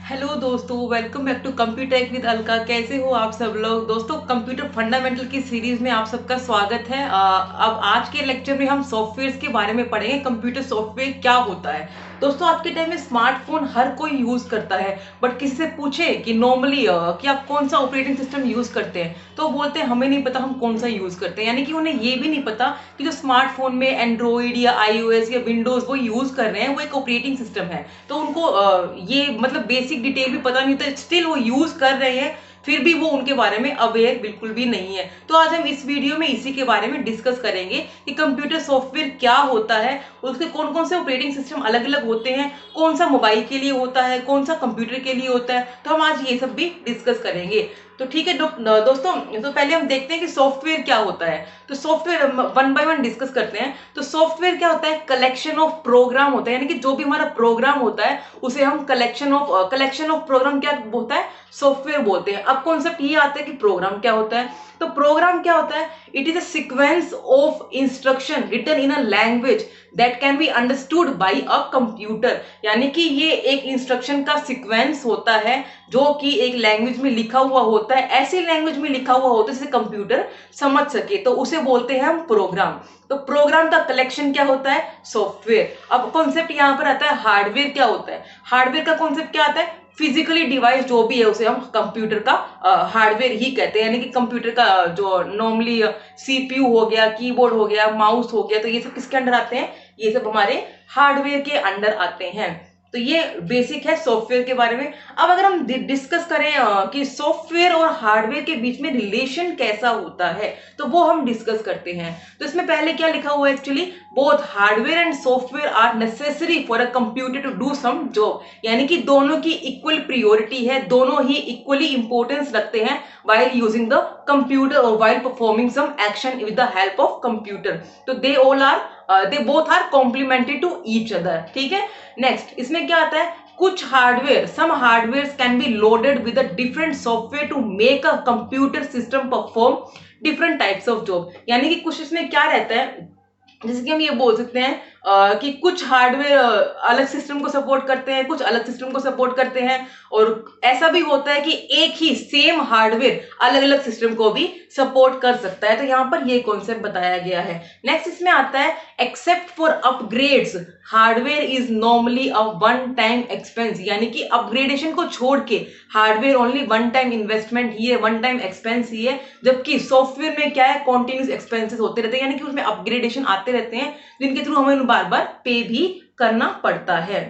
Hello दोस्तों, welcome back to computer with Alka. कैसे हो आप सब लोग? दोस्तों, कंप्यूटर फंडामेंटल की सीरीज में आप सबका स्वागत है। अब आज के लेक्चर में हम सॉफ्टवेयर्स के बारे में पढ़ेंगे। कंप्यूटर सॉफ्टवेयर क्या होता है। दोस्तों, आज के टाइम में स्मार्टफोन हर कोई यूज करता है, बट किसी से पूछे कि नॉर्मली कि आप कौन सा ऑपरेटिंग सिस्टम यूज करते हैं, तो बोलते हैं हमें नहीं पता हम कौन सा यूज करते हैं। यानी कि उन्हें ये भी नहीं पता कि जो स्मार्टफोन में एंड्रॉइड या आईओएस या विंडोज वो यूज कर रहे हैं वो एक ऑपरेटिंग सिस्टम है। तो उनको ये मतलब बेसिक डिटेल भी पता नहीं होता, स्टिल वो यूज कर रहे हैं, फिर भी वो उनके बारे में अवेयर बिल्कुल भी नहीं है। तो आज हम इस वीडियो में इसी के बारे में डिस्कस करेंगे कि कंप्यूटर सॉफ्टवेयर क्या होता है, उसके कौन कौन से ऑपरेटिंग सिस्टम अलग अलग होते हैं, कौन सा मोबाइल के लिए होता है, कौन सा कंप्यूटर के लिए होता है। तो हम आज ये सब भी डिस्कस करेंगे। तो ठीक है दोस्तों, तो पहले हम देखते हैं कि सॉफ्टवेयर क्या होता है। तो software one by one discuss करते हैं। तो सॉफ्टवेयर क्या होता है? कलेक्शन ऑफ प्रोग्राम होता है। यानी कि जो भी हमारा प्रोग्राम होता है उसे हम कलेक्शन ऑफ प्रोग्राम क्या होता है? सॉफ्टवेयर बोलते हैं। अब कॉन्सेप्ट ये आता है कि प्रोग्राम क्या होता है। तो प्रोग्राम क्या होता है? It is a sequence of instruction written in a language that can be understood by a computer. यानी कि ये एक इंस्ट्रक्शन का सीक्वेंस होता है जो कि एक लैंग्वेज में लिखा हुआ होता है, ऐसी लैंग्वेज में लिखा हुआ होता है जिसे कंप्यूटर समझ सके, तो उसे बोलते हैं हम प्रोग्राम। तो प्रोग्राम का कलेक्शन क्या होता है? सॉफ्टवेयर। अब कॉन्सेप्ट यहां पर आता है हार्डवेयर क्या होता है। हार्डवेयर का कॉन्सेप्ट क्या आता है? फिजिकली डिवाइस जो भी है उसे हम कंप्यूटर का हार्डवेयर ही कहते हैं। यानी कि कंप्यूटर का जो नॉर्मली सीपीयू हो गया, कीबोर्ड हो गया, माउस हो गया, तो ये सब किसके अंडर आते हैं? ये सब हमारे हार्डवेयर के अंडर आते हैं। तो ये बेसिक है सॉफ्टवेयर के बारे में। अब अगर हम डिस्कस करें कि सॉफ्टवेयर और हार्डवेयर के बीच में रिलेशन कैसा होता है, तो वो हम डिस्कस करते हैं। तो इसमें पहले क्या लिखा हुआ है? Actually both hardware and software are necessary for a computer to do some job. यानी कि दोनों की इक्वल प्रियोरिटी है, दोनों ही इक्वली इंपॉर्टेंस रखते हैं while using the computer or while performing some action with the help of computer. तो they both are complementary to each other. ठीक है। नेक्स्ट इसमें क्या आता है? कुछ hardware, some hardware can be loaded with a different software to make a computer system perform different types of job. यानी कि कुछ इसमें क्या रहता है, जैसे कि हम ये बोल सकते हैं कि कुछ हार्डवेयर अलग सिस्टम को सपोर्ट करते हैं, कुछ अलग सिस्टम को सपोर्ट करते हैं, और ऐसा भी होता है कि एक ही सेम हार्डवेयर अलग अलग सिस्टम को भी सपोर्ट कर सकता है। तो यहाँ पर ये कॉन्सेप्ट बताया गया है। नेक्स्ट इसमें आता है except for upgrades hardware is normally a one time expense. यानी कि अपग्रेडेशन को छोड़ के hardware only one time investment ही है, वन टाइम एक्सपेंस ही है। जबकि सॉफ्टवेयर में क्या है? कॉन्टिन्यूस एक्सपेंसेस होते रहते हैं, यानी कि उसमें अपग्रेडेशन आते रहते हैं जिनके थ्रू हमें बार बार पे भी करना पड़ता है।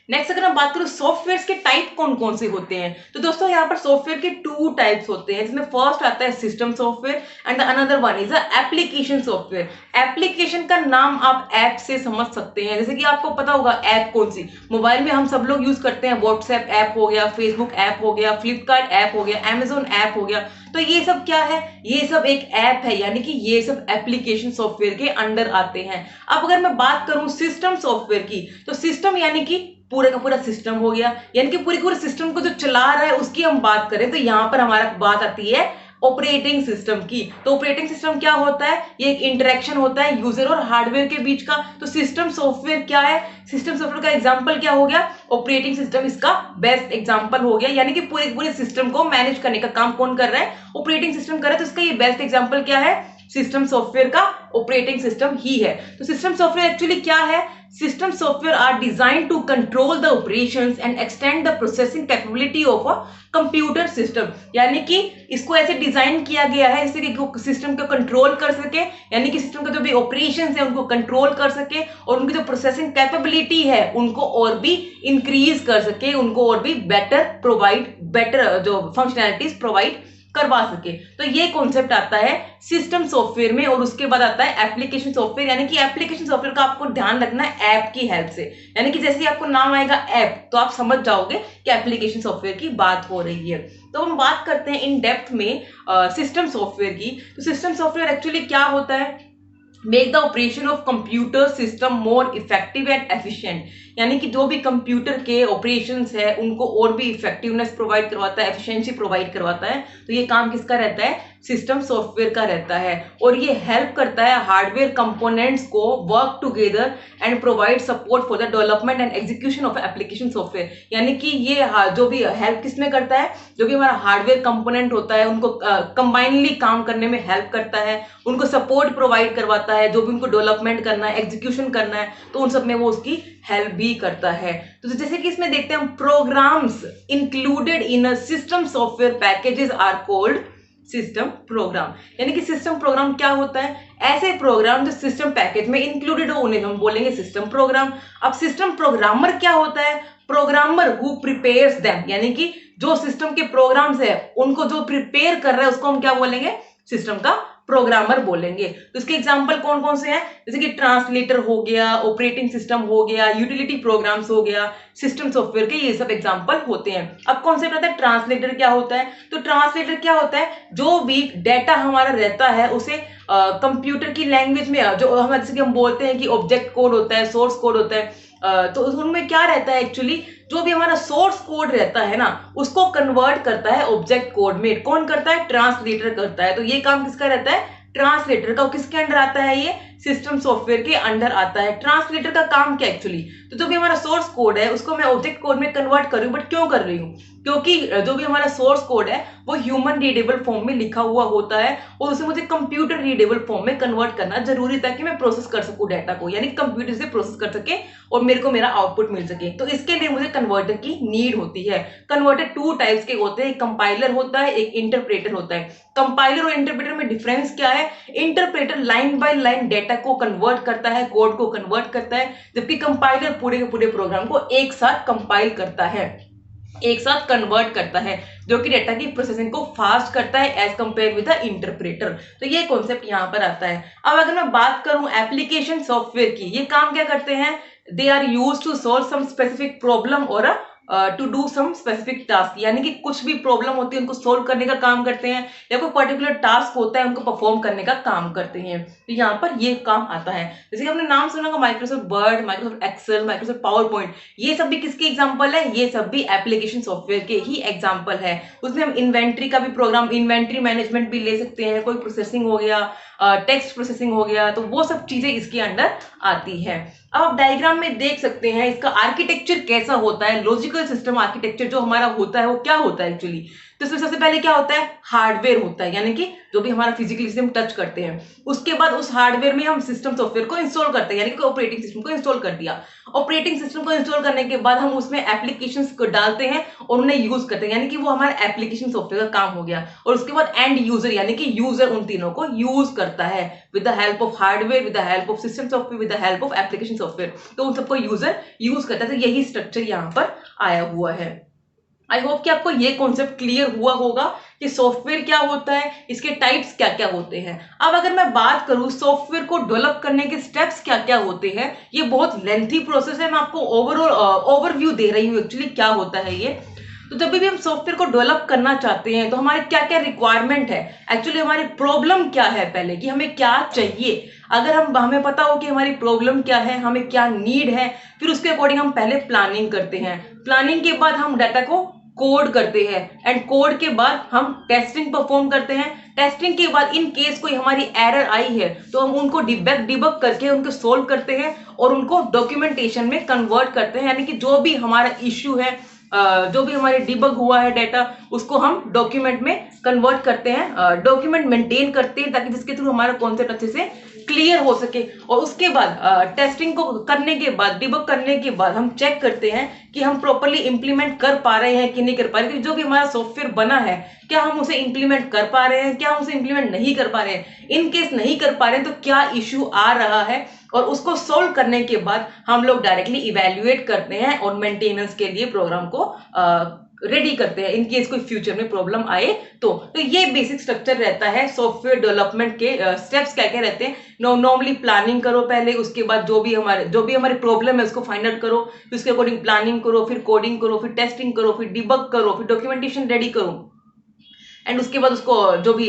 नेक्स्ट अगर हम बात करें सॉफ्टवेयर के टाइप कौन कौन से होते हैं, तो दोस्तों यहाँ पर सॉफ्टवेयर के टू टाइप्स होते हैं, जिसमें फर्स्ट आता है system software and another one is application software. Application का नाम आप ऐप से समझ सकते हैं। जैसे कि आपको पता होगा ऐप कौन सी मोबाइल में हम सब लोग यूज करते हैं, व्हाट्सएप ऐप हो गया, फेसबुक ऐप हो गया, फ्लिपकार्ट ऐप हो गया, अमेजोन ऐप हो गया। तो ये सब क्या है? ये सब एक ऐप है, यानी कि ये सब एप्लीकेशन सॉफ्टवेयर के अंडर आते हैं। अब अगर मैं बात करूं सिस्टम सॉफ्टवेयर की, तो सिस्टम यानी कि पूरे का पूरा सिस्टम हो गया, यानी कि पूरे सिस्टम को जो चला रहा है उसकी हम बात करें, तो यहां पर हमारा बात आती है ऑपरेटिंग सिस्टम की। तो ऑपरेटिंग सिस्टम क्या होता है? ये एक इंटरेक्शन होता है यूजर और हार्डवेयर के बीच का। तो सिस्टम सॉफ्टवेयर क्या है? सिस्टम सॉफ्टवेयर का एग्जांपल क्या हो गया? ऑपरेटिंग सिस्टम इसका बेस्ट एग्जांपल हो गया। यानी कि पूरे सिस्टम को मैनेज करने का काम कौन कर रहा है? ऑपरेटिंग सिस्टम कर रहा है। तो इसका ये बेस्ट एग्जांपल क्या है? सिस्टम सॉफ्टवेयर का ऑपरेटिंग सिस्टम ही है। तो सिस्टम सॉफ्टवेयर एक्चुअली क्या है? System software are designed to control the operations and extend the processing capability of a computer system. यानी कि इसको ऐसे डिजाइन किया गया है जिससे कि सिस्टम को कंट्रोल कर सके, यानी कि सिस्टम का जो भी ऑपरेशंस है उनको कंट्रोल कर सके, और उनकी जो प्रोसेसिंग कैपेबिलिटी है उनको और भी इंक्रीज कर सके, उनको और भी बेटर जो फंक्शनैलिटीज प्रोवाइड करवा सके। तो ये कॉन्सेप्ट आता है सिस्टम सॉफ्टवेयर में। और उसके बाद आता है एप्लीकेशन सॉफ्टवेयर। यानी कि एप्लीकेशन सॉफ्टवेयर का आपको ध्यान रखना है ऐप की हेल्प से, यानी कि जैसे ही आपको नाम आएगा ऐप तो आप समझ जाओगे कि एप्लीकेशन सॉफ्टवेयर की बात हो रही है। तो हम बात करते हैं इन डेप्थ में सिस्टम सॉफ्टवेयर की। तो सिस्टम सॉफ्टवेयर एक्चुअली क्या होता है? Make the operation of computer system more effective and efficient. यानी कि जो भी कंप्यूटर के ऑपरेशंस है उनको और भी इफेक्टिवनेस प्रोवाइड करवाता है, एफिशिएंसी प्रोवाइड करवाता है। तो ये काम किसका रहता है? सिस्टम सॉफ्टवेयर का रहता है और ये हेल्प करता है हार्डवेयर कंपोनेंट्स को work together and provide support for the development and execution of application software. यानी कि ये जो भी हेल्प किसमें करता है, जो भी हमारा हार्डवेयर कंपोनेंट होता है उनको कंबाइनली काम करने में हेल्प करता है, उनको सपोर्ट प्रोवाइड करवाता है, जो भी उनको डेवलपमेंट करना है, एग्जीक्यूशन करना है, तो उन सब में वो उसकी हेल्प भी करता है। तो जैसे कि इसमें देखते हैं हम, programs included in a system software packages are called system program. यानी कि सिस्टम प्रोग्राम क्या होता है, ऐसे प्रोग्राम जो सिस्टम पैकेज में इंक्लूडेड हो उन्हें हम बोलेंगे सिस्टम प्रोग्राम। अब सिस्टम प्रोग्रामर क्या होता है, प्रोग्रामर हु प्रिपेयर्स देम, यानी कि जो सिस्टम के प्रोग्राम्स है उनको जो प्रिपेयर कर रहा है उसको हम क्या बोलेंगे, सिस्टम का प्रोग्रामर बोलेंगे। तो इसके एग्जांपल कौन कौन से हैं, जैसे कि ट्रांसलेटर हो गया, ऑपरेटिंग सिस्टम हो गया, यूटिलिटी प्रोग्राम्स हो गया, सिस्टम सॉफ्टवेयर के ये सब एग्जांपल होते हैं। अब कॉन्सेप्ट आता है ट्रांसलेटर क्या होता है, तो ट्रांसलेटर क्या होता है, जो भी डेटा हमारा रहता है उसे कंप्यूटर की लैंग्वेज में, जो हमारे जैसे कि हम बोलते हैं कि ऑब्जेक्ट कोड होता है, सोर्स कोड होता है, तो उनमें क्या रहता है एक्चुअली, जो भी हमारा सोर्स कोड रहता है ना उसको कन्वर्ट करता है ऑब्जेक्ट कोड में। कौन करता है, ट्रांसलेटर करता है। तो ये काम किसका रहता है, ट्रांसलेटर का। किसके अंडर आता है, ये सिस्टम सॉफ्टवेयर के अंडर आता है। ट्रांसलेटर का काम क्या एक्चुअली, तो जो भी हमारा सोर्स कोड है उसको मैं ऑब्जेक्ट कोड में कन्वर्ट कर रही हूँ, बट क्यों कर रही हूँ, क्योंकि जो भी हमारा सोर्स कोड है वो ह्यूमन रीडेबल फॉर्म में लिखा हुआ होता है और उसे मुझे कंप्यूटर रीडेबल फॉर्म में कन्वर्ट करना जरूरी है ताकि मैं प्रोसेस कर सकूं डाटा को, यानी कंप्यूटर से प्रोसेस कर सके और मेरे को मेरा आउटपुट मिल सके। तो इसके लिए मुझे कन्वर्टर की नीड होती है। कन्वर्टर टू टाइप्स के होते हैं, एक कंपाइलर होता है, एक इंटरप्रेटर होता है। कंपाइलर और इंटरप्रेटर में डिफरेंस क्या है, interpreter line by line data को कन्वर्ट करता है, कोड को कन्वर्ट करता है, जबकि कंपाइलर पूरे के पूरे प्रोग्राम को एक साथ कंपाइल करता है, एक साथ कन्वर्ट करता है, जो कि डेटा की प्रोसेसिंग को फास्ट करता है as compare with the interpreter. तो ये कॉन्सेप्ट यहाँ पर आता है। अब अगर मैं बात करूं एप्लीकेशन सॉफ्टवेयर की, ये काम क्या करते हैं, they are used to solve some specific problem और to do some specific task, यानी कि कुछ भी प्रॉब्लम होती है उनको सोल्व करने का काम करते हैं, या कोई पर्टिकुलर टास्क होता है उनको परफॉर्म करने का काम करते हैं। तो यहाँ पर ये काम आता है। जैसे कि आपने नाम सुना होगा Microsoft Word, Microsoft Excel, Microsoft PowerPoint, ये सब भी किसके एग्जाम्पल है, ये सब भी एप्लीकेशन सॉफ्टवेयर के ही एग्जाम्पल है। उसमें हम इन्वेंट्री का भी प्रोग्राम, इन्वेंट्री मैनेजमेंट भी ले सकते हैं, कोई प्रोसेसिंग हो गया, टेक्स्ट प्रोसेसिंग हो गया, तो वो सब चीजें इसके अंडर आती है। अब आप डायग्राम में देख सकते हैं इसका आर्किटेक्चर कैसा होता है, लॉजिकल सिस्टम आर्किटेक्चर जो हमारा होता है वो क्या होता है एक्चुअली। तो इसमें सबसे पहले क्या होता है, हार्डवेयर होता है, यानी कि जो भी हमारा फिजिकली सिस्टम टच करते हैं, उसके बाद उस हार्डवेयर में हम सिस्टम सॉफ्टवेयर को इंस्टॉल करते हैं, यानी कि ऑपरेटिंग सिस्टम को इंस्टॉल कर दिया। ऑपरेटिंग सिस्टम को इंस्टॉल करने के बाद हम उसमें एप्लीकेशंस को डालते हैं और उन्हें यूज करते हैं, यानी कि वो हमारा एप्लीकेशन सॉफ्टवेयर का काम हो गया। और उसके बाद एंड यूजर, यानी कि यूजर उन तीनों को यूज करता है with the help of hardware, with the help of system software, with the help of application software, तो उन सबको यूजर यूज करता है। तो यही स्ट्रक्चर यहाँ पर आया हुआ है। आई होप कि आपको ये कॉन्सेप्ट क्लियर हुआ होगा कि सॉफ्टवेयर क्या होता है, इसके टाइप्स क्या क्या होते हैं। अब अगर मैं बात करूं सॉफ्टवेयर को डेवलप करने के स्टेप्स क्या क्या होते हैं, ये बहुत लेंथी प्रोसेस है, मैं आपको ओवरऑल ओवरव्यू दे रही हूँ एक्चुअली क्या होता है ये। तो जब भी हम सॉफ्टवेयर को डेवलप करना चाहते हैं तो हमारे क्या क्या रिक्वायरमेंट है, एक्चुअली हमारी प्रॉब्लम क्या है पहले, कि हमें क्या चाहिए। अगर हमें पता हो कि हमारी प्रॉब्लम क्या है, हमें क्या नीड है, फिर उसके अकॉर्डिंग हम पहले प्लानिंग करते हैं। प्लानिंग के बाद हम डाटा को कोड करते हैं एंड कोड के बाद हम टेस्टिंग परफॉर्म करते हैं। टेस्टिंग के बाद इन केस कोई हमारी एरर आई है तो हम उनको डिबग करके उनको सोल्व करते हैं और उनको डॉक्यूमेंटेशन में कन्वर्ट करते हैं, यानी कि जो भी हमारा इश्यू है, जो भी हमारे डिबग हुआ है डाटा, उसको हम डॉक्यूमेंट में कन्वर्ट करते हैं, डॉक्यूमेंट मेंटेन करते हैं ताकि जिसके थ्रू हमारा कॉन्सेप्ट अच्छे से क्लियर हो सके। और उसके बाद टेस्टिंग को करने के बाद, डिबग करने के बाद हम चेक करते हैं कि हम प्रॉपरली इंप्लीमेंट कर पा रहे हैं कि नहीं कर पा रहे, जो भी हमारा सॉफ्टवेयर बना है क्या हम उसे इंप्लीमेंट कर पा रहे हैं, क्या हम उसे इंप्लीमेंट नहीं कर पा रहे हैं। इन केस नहीं कर पा रहे हैं तो क्या इश्यू आ रहा है, और उसको सोल्व करने के बाद हम लोग डायरेक्टली इवेल्युएट करते हैं और मेंटेनेंस के लिए प्रोग्राम को रेडी करते हैं इन केस कोई फ्यूचर में प्रॉब्लम आए तो ये बेसिक स्ट्रक्चर रहता है सॉफ्टवेयर डेवलपमेंट के। स्टेप्स क्या क्या रहते हैं, नॉर्मली प्लानिंग करो पहले, उसके बाद जो भी हमारी प्रॉब्लम है उसको फाइंड आउट करो, फिर उसके अकॉर्डिंग प्लानिंग करो, फिर कोडिंग करो, फिर टेस्टिंग करो, फिर डिबग करो, फिर डॉक्यूमेंटेशन रेडी करो, एंड उसके बाद उसको जो भी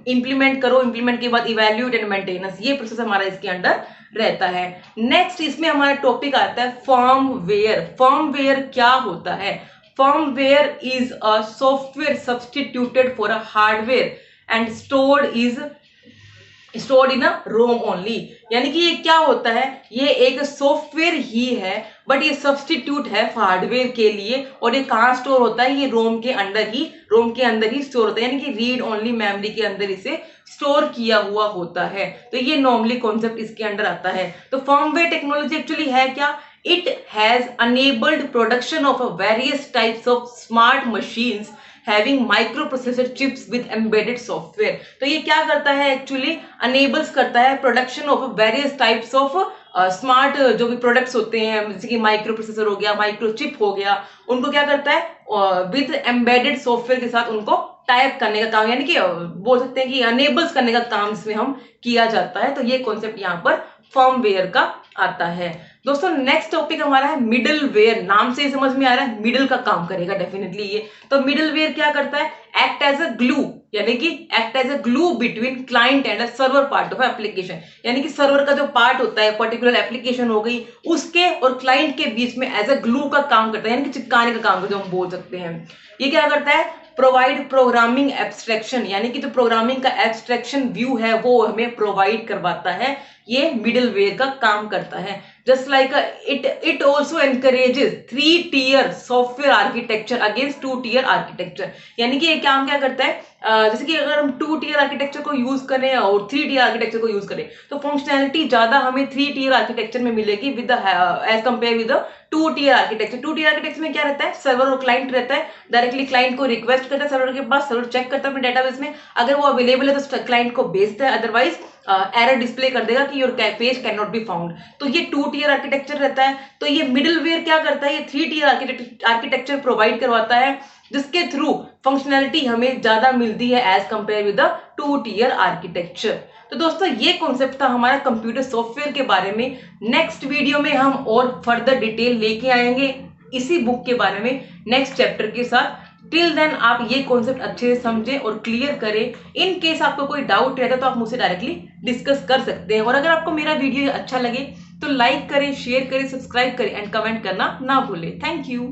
इंप्लीमेंट करो, इंप्लीमेंट के बाद इवैल्यूएट एंड मेंटेनेंस, ये प्रोसेस हमारा इसके अंडर रहता है। नेक्स्ट इसमें हमारा टॉपिक आता है फर्मवेयर। फर्मवेयर क्या होता है, firmware is a software substituted for a hardware and stored in a ROM only. यानी कि ये क्या होता है, ये एक सॉफ्टवेयर ही है बट ये सब्सटीट्यूट है हार्डवेयर के लिए। और ये कहाँ स्टोर होता है, ये रोम के अंदर ही स्टोर होता है, यानी कि रीड ओनली मेमोरी के अंदर इसे स्टोर किया हुआ होता है। तो ये नॉर्मली कॉन्सेप्ट इसके अंडर आता है। तो फर्मवेयर टेक्नोलॉजी एक्चुअली है क्या, it has enabled production of various types of smart machines having micro processor chips with embedded software. तो ये क्या करता है, एक्चुअली अनेबल्स करता है production of various types of smart जो भी प्रोडक्ट्स होते हैं, जैसे कि माइक्रो प्रोसेसर हो गया, माइक्रो चिप हो गया, उनको क्या करता है विद एम्बेडेड सॉफ्टवेयर के साथ उनको टाइप करने का काम, यानी कि बोल सकते हैं कि अनेबल्स करने का काम इसमें हम किया जाता है। तो ये कॉन्सेप्ट यहाँ पर फर्मवेयर का आता है। दोस्तों नेक्स्ट टॉपिक हमारा है मिडलवेयर। नाम से ही समझ में आ रहा है मिडल का काम करेगा डेफिनेटली ये। तो मिडलवेयर क्या करता है, एक्ट एज अ ग्लू, यानी कि act as a glue between client and a server part of application. यानी कि सर्वर का जो पार्ट होता है, पर्टिकुलर एप्लीकेशन हो गई, उसके और क्लाइंट के बीच में एज अ ग्लू का काम करता है, यानी कि चिपकाने का काम करता है, हम बोल सकते हैं। ये क्या करता है, प्रोवाइड प्रोग्रामिंग एब्स्ट्रैक्शन, यानी कि जो प्रोग्रामिंग का एब्स्ट्रैक्शन व्यू है वो हमें प्रोवाइड करवाता है, ये मिडलवेयर का काम करता है। Just like it also encourages 3 tier software architecture against 2 tier architecture. यानी कि ये काम क्या करता है, जैसे कि अगर हम 2 tier आर्किटेक्चर को यूज करें और 3 tier आर्किटेक्चर को यूज करें तो फंक्शनैलिटी ज्यादा हमें 3 tier आर्किटेक्चर में मिलेगी with as compare with 2 tier architecture. 2 tier architecture में क्या रहता है, सर्वर और क्लाइंट रहता है, डायरेक्टली क्लाइंट को रिक्वेस्ट करता है सर्वर के पास, सर्वर चेक करता है अपने डेटाबेस में, अगर वो अवेलेबल है तो क्लाइंट को भेजता है, अदरवाइज एरर डिस्प्ले कर देगा कि your page can not be found. तो ये 2 tier आर्किटेक्चर रहता है। तो ये मिडलवेयर क्या करता है, ये 3 tier आर्किटेक्चर प्रोवाइड करवाता है, जिसके थ्रू फंक्शनैलिटी हमें ज्यादा मिलती है as compare with the 2 tier architecture. तो दोस्तों ये कॉन्सेप्ट था हमारा कंप्यूटर सॉफ्टवेयर के बारे में। नेक्स्ट वीडियो में हम और फर्दर डिटेल लेके आएंगे इसी बुक के बारे में नेक्स्ट चैप्टर के साथ। टिल देन आप ये कॉन्सेप्ट अच्छे से समझें और क्लियर करें। इन केस आपको कोई डाउट रहता है तो आप मुझसे डायरेक्टली डिस्कस कर सकते हैं। और अगर आपको मेरा वीडियो अच्छा लगे तो लाइक करें, शेयर करें, सब्सक्राइब करें एंड कमेंट करना ना भूलें। Thank you.